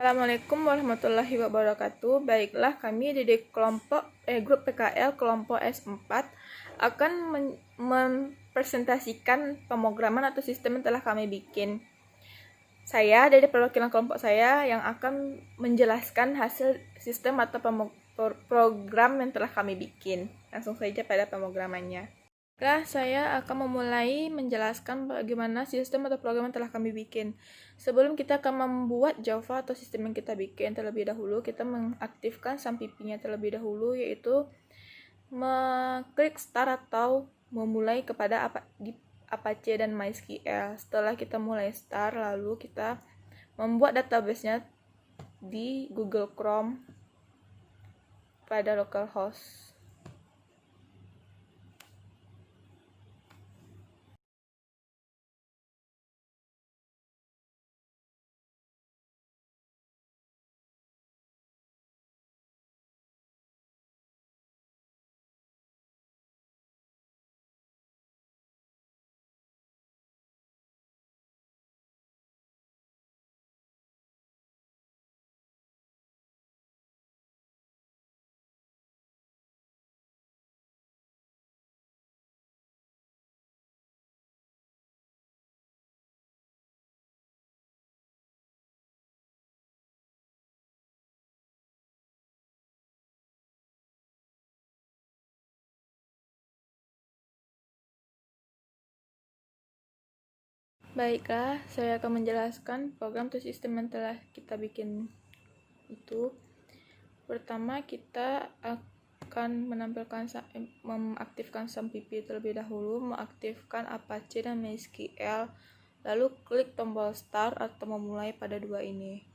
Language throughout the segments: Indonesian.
Assalamualaikum warahmatullahi wabarakatuh. Baiklah, kami di grup PKL kelompok S4 akan mempresentasikan pemrograman atau sistem yang telah kami bikin. Saya dari perwakilan kelompok saya yang akan menjelaskan hasil sistem atau program yang telah kami bikin. Langsung saja pada pemrogramannya. Saya akan memulai menjelaskan bagaimana sistem atau program yang telah kami bikin. Sebelum kita akan membuat Java atau sistem yang kita bikin terlebih dahulu, kita mengaktifkan SAMPP-nya terlebih dahulu, yaitu mengklik start atau memulai kepada Apache dan MySQL. Setelah kita mulai start, lalu kita membuat database-nya di Google Chrome pada localhost. Baiklah, saya akan menjelaskan program atau sistem yang telah kita bikin itu. Pertama, kita akan mengaktifkan SAMPP terlebih dahulu, mengaktifkan Apache dan MySQL, lalu klik tombol start atau memulai pada dua ini.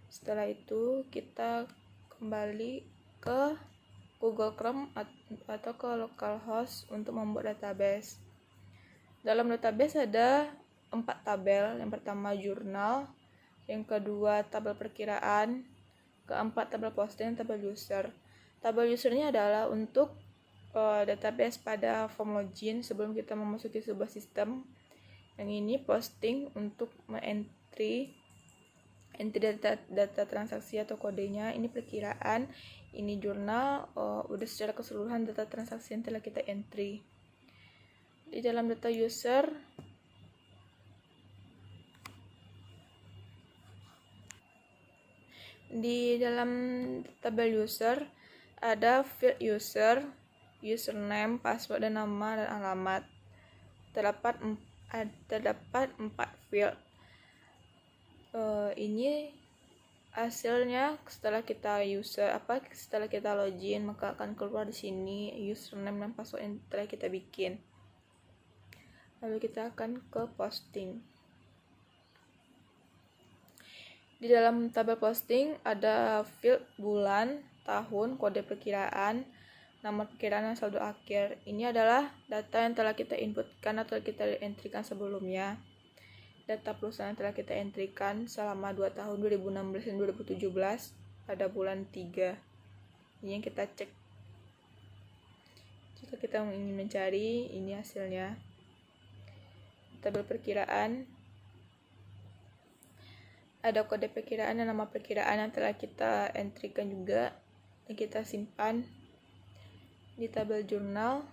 Setelah itu, kita kembali ke Google Chrome atau ke localhost untuk membuat database. Dalam database ada 4 tabel. Yang pertama jurnal, yang kedua tabel perkiraan, keempat tabel posting, tabel user. Tabel usernya adalah untuk database pada form login sebelum kita memasuki sebuah sistem. Yang ini posting untuk entry data transaksi atau kodenya. Ini perkiraan, ini jurnal, udah secara keseluruhan data transaksi yang telah kita entry. Di dalam data user tabel user ada field user, username, password, dan nama dan alamat. Terdapat 4 field. Ini hasilnya setelah kita login, maka akan keluar di sini username dan password yang telah kita bikin. Lalu kita akan ke posting. Di dalam tabel posting ada field bulan, tahun, kode perkiraan, nomor perkiraan, dan saldo akhir. Ini adalah data yang telah kita inputkan atau kita entrykan sebelumnya. Data perusahaan yang telah kita entrykan selama 2 tahun 2016 dan 2017 pada bulan 3. Ini yang kita cek. Jika kita ingin mencari, ini hasilnya. Tabel perkiraan ada kode perkiraan dan nama perkiraan yang telah kita entrykan juga, yang kita simpan. Di tabel jurnal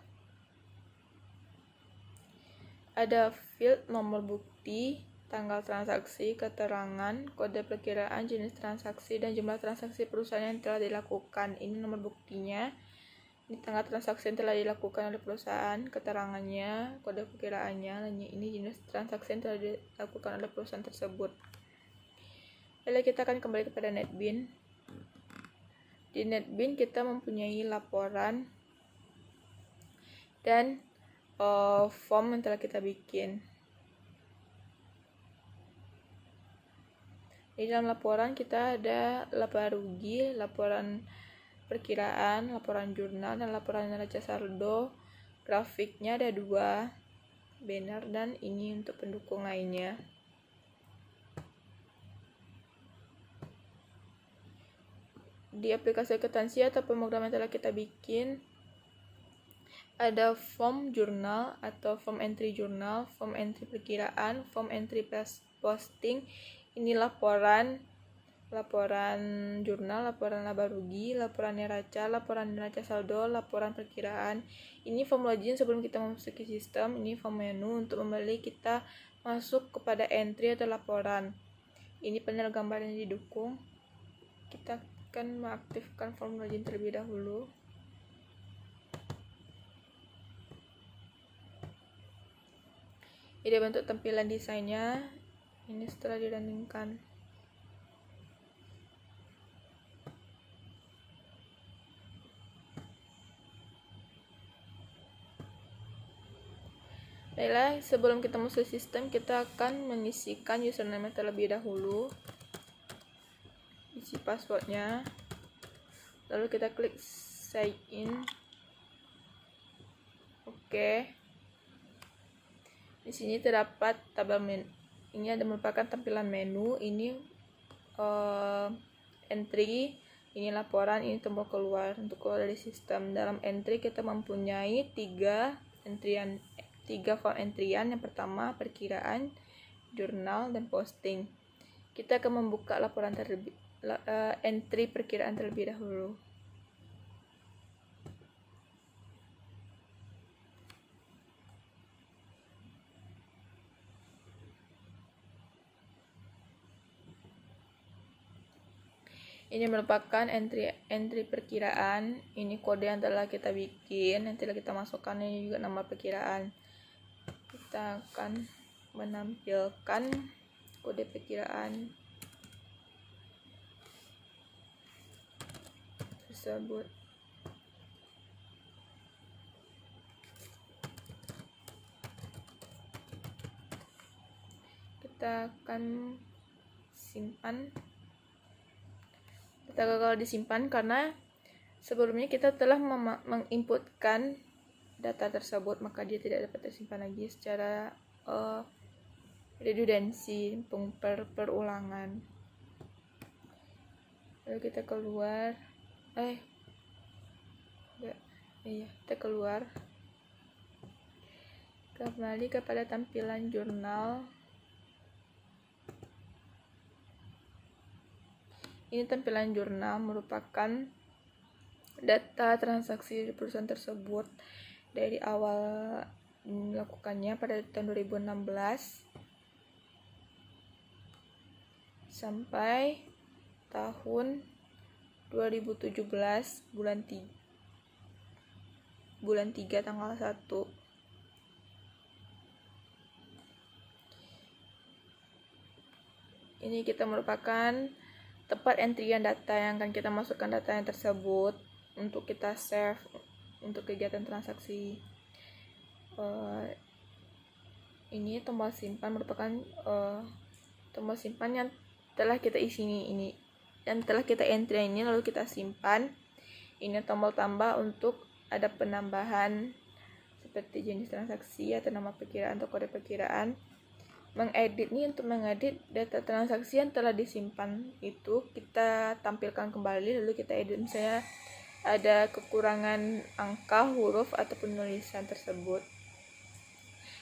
ada field nomor bukti, tanggal transaksi, keterangan, kode perkiraan, jenis transaksi, dan jumlah transaksi perusahaan yang telah dilakukan. Ini nomor buktinya. Ini tanggal transaksi yang telah dilakukan oleh perusahaan, keterangannya, kode perkiraannya, dan ini jenis transaksi yang telah dilakukan oleh perusahaan tersebut. Lalu kita akan kembali kepada NetBeans. Di NetBeans kita mempunyai laporan dan form yang telah kita bikin. Di dalam laporan kita ada laporan rugi, laporan perkiraan, laporan jurnal, dan laporan neraca saldo. Grafiknya ada 2, banner, dan ini untuk pendukung lainnya. Di aplikasi akuntansi atau pemrograman yang telah kita bikin ada form jurnal atau form entry jurnal, form entry perkiraan, form entry posting. Ini laporan laporan jurnal, laporan laba rugi, laporan neraca saldo, laporan perkiraan. Ini form login sebelum kita memasuki sistem. Ini form menu untuk membeli kita masuk kepada entry atau laporan. Ini panel gambarnya didukung. Kita akan mengaktifkan form login terlebih dahulu. Ini bentuk tampilan desainnya. Ini setelah diruningkan. Baiklah, sebelum kita masuk sistem, kita akan mengisikan username terlebih dahulu. Isi passwordnya. Lalu kita klik sign in. Oke. Di sini terdapat tabel menu. Ini ada merupakan tampilan menu. Ini entry, ini laporan, ini tombol keluar untuk keluar dari sistem. Dalam entry kita mempunyai tiga form entryan. Yang pertama perkiraan, jurnal, dan posting. Kita akan membuka laporan entry perkiraan terlebih dahulu. Ini merupakan entry perkiraan. Ini kode yang telah kita bikin, yang telah kita masukkan. Ini juga nama perkiraan. Kita akan menampilkan kode perkiraan tersebut. Kita akan simpan. Kita gagal disimpan karena sebelumnya kita telah menginputkan data tersebut, maka dia tidak dapat tersimpan lagi secara redundansi, perulangan. Lalu kita keluar. Kita keluar. Kembali kepada tampilan jurnal. Ini tampilan jurnal merupakan data transaksi di perusahaan tersebut dari awal melakukannya pada tahun 2016 sampai tahun 2017 bulan 3 tanggal 1. Ini kita merupakan tempat entryan data yang akan kita masukkan data yang tersebut untuk kita save untuk kegiatan transaksi. Ini tombol simpan merupakan tombol simpan yang telah kita isi ini yang telah kita entry ini lalu kita simpan. Ini tombol tambah untuk ada penambahan seperti jenis transaksi atau nama perkiraan atau kode perkiraan. Mengedit nih, untuk mengedit data transaksi yang telah disimpan itu kita tampilkan kembali lalu kita edit. Misalnya ada kekurangan angka, huruf, atau penulisan tersebut.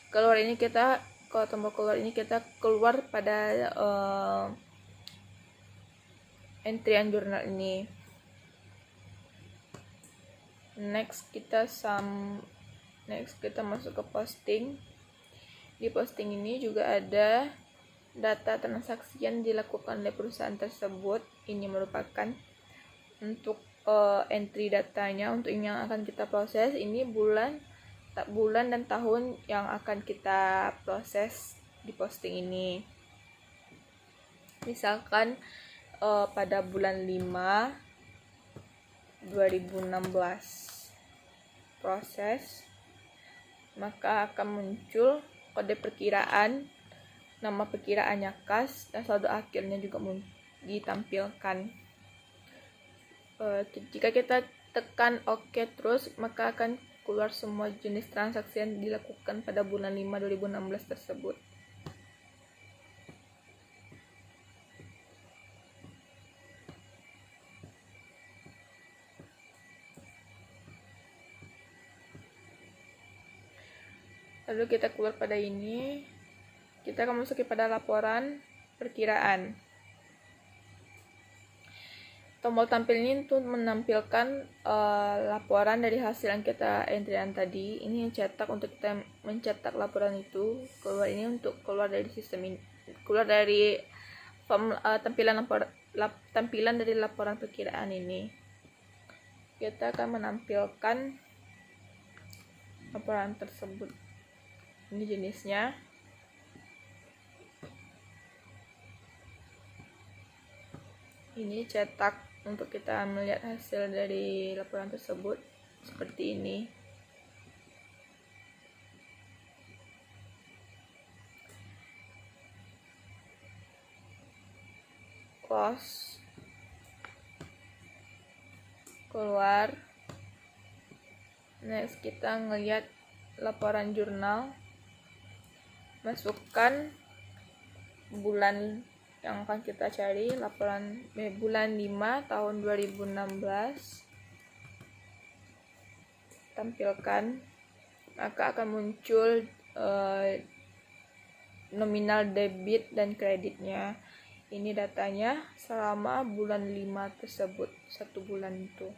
Kalau tombol keluar ini kita keluar pada entryan jurnal ini. Next kita masuk ke posting. Di posting ini juga ada data transaksi yang dilakukan oleh perusahaan tersebut. Ini merupakan untuk entry datanya untuk yang akan kita proses. Ini bulan dan tahun yang akan kita proses di posting ini. Misalkan pada bulan 5 2016 proses, maka akan muncul kode perkiraan, nama perkiraannya kas, dan saldo akhirnya juga ditampilkan. Jika kita tekan OK terus, maka akan keluar semua jenis transaksi yang dilakukan pada bulan 5 2016 tersebut. Lalu kita keluar pada ini, kita akan masuk pada laporan perkiraan. Tombol tampil ini untuk menampilkan laporan dari hasil yang kita entryan tadi. Ini yang cetak untuk kita mencetak laporan itu. Keluar ini untuk keluar dari sistem ini, keluar dari form, tampilan dari laporan perkiraan ini. Kita akan menampilkan laporan tersebut. Ini jenisnya. Ini cetak untuk kita melihat hasil dari laporan tersebut seperti ini. Close, keluar. Next kita ngelihat laporan jurnal, masukkan bulan yang akan kita cari, laporan bulan 5 tahun 2016, tampilkan, maka akan muncul nominal debit dan kreditnya. Ini datanya selama bulan 5 tersebut, satu bulan itu.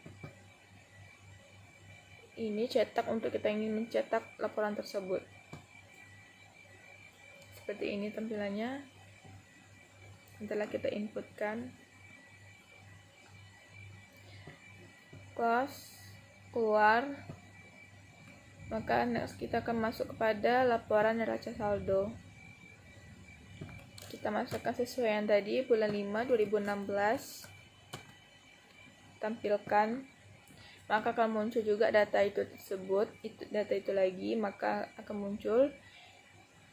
Ini cetak untuk kita ingin mencetak laporan tersebut. Seperti ini tampilannya. Setelah kita inputkan, close, keluar, maka next kita akan masuk kepada laporan neraca saldo. Kita masukkan sesuai yang tadi, bulan 5 2016, tampilkan, maka akan muncul juga data itu tersebut, data itu lagi, maka akan muncul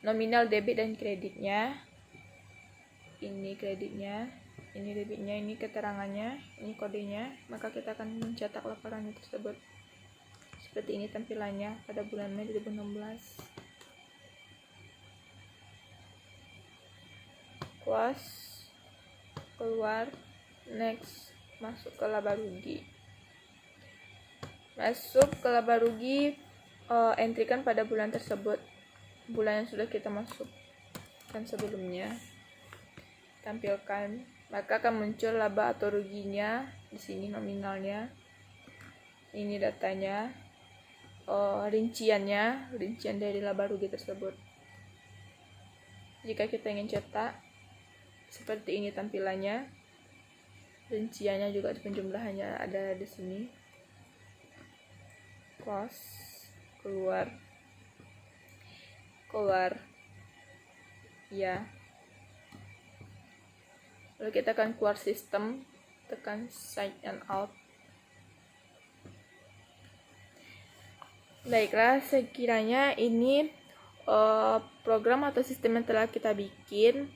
nominal debit dan kreditnya. Ini kreditnya, ini debitnya, ini keterangannya, ini kodenya, maka kita akan mencetak laporan tersebut. Seperti ini tampilannya pada bulan Mei 2016. Close, keluar, next, masuk ke laba rugi. Masuk ke laba rugi, entrikan pada bulan tersebut, bulan yang sudah kita masukkan sebelumnya. Tampilkan, maka akan muncul laba atau ruginya di sini, nominalnya, ini datanya, rincian dari laba rugi tersebut. Jika kita ingin cetak, seperti ini tampilannya, rinciannya juga penjumlahannya ada di sini. Close, keluar, ya. Lalu kita akan keluar sistem, tekan sign and out. Baiklah, sekiranya ini program atau sistem yang telah kita bikin.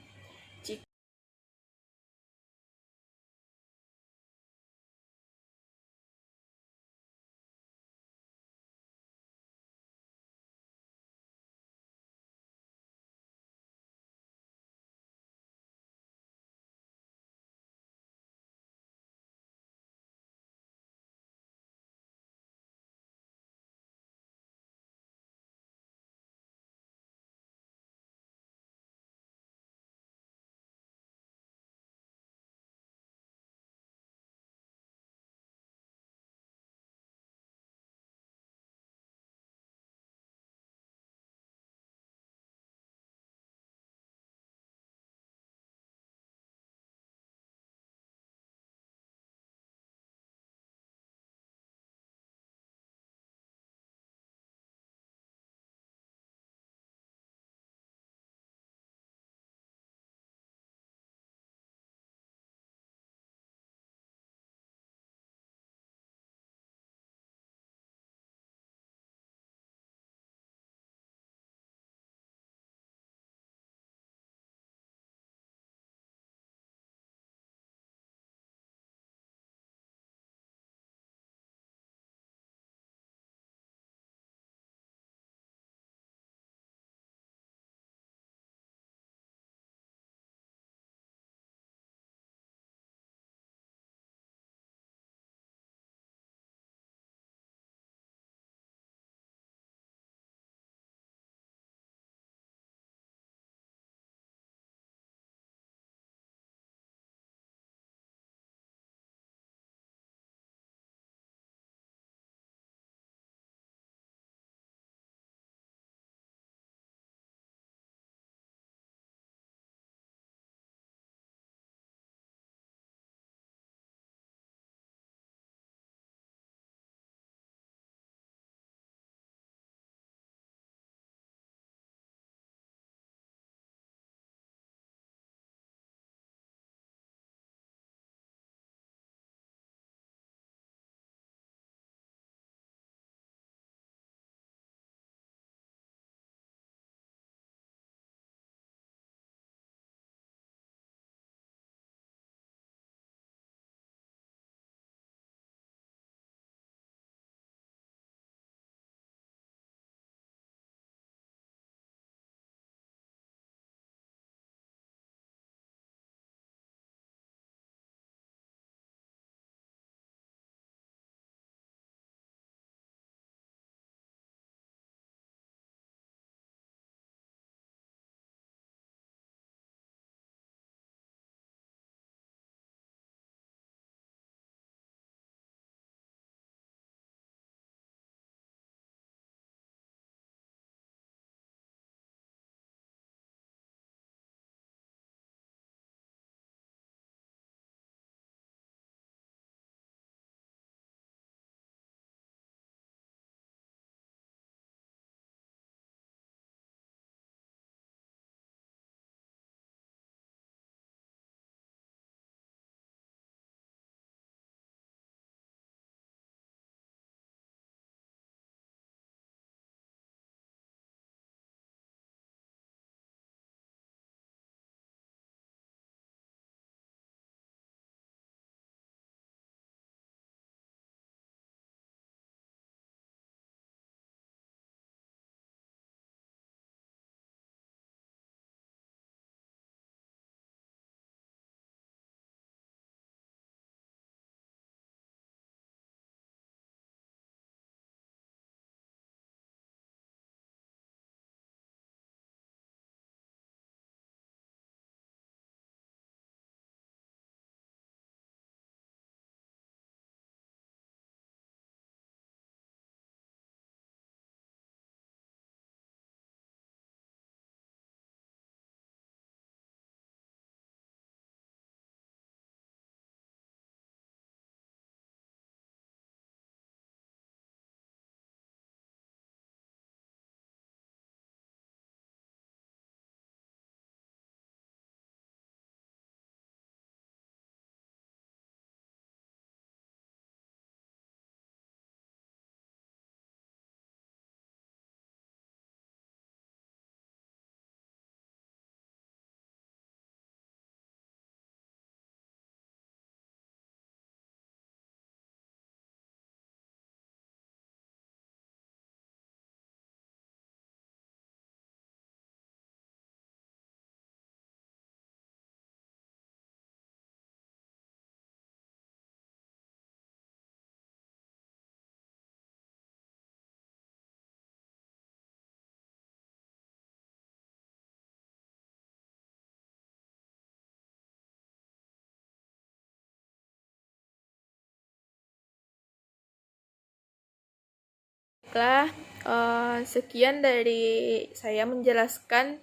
Baiklah, sekian dari saya menjelaskan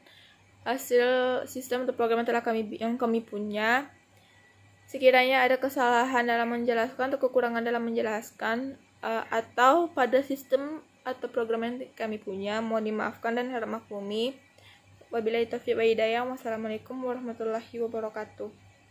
hasil sistem atau program yang kami punya. Sekiranya ada kesalahan dalam menjelaskan atau kekurangan dalam menjelaskan atau pada sistem atau program yang kami punya, mohon dimaafkan dan harap maklumi. Wabillahi taufiq wa hidayah. Wassalamualaikum warahmatullahi wabarakatuh.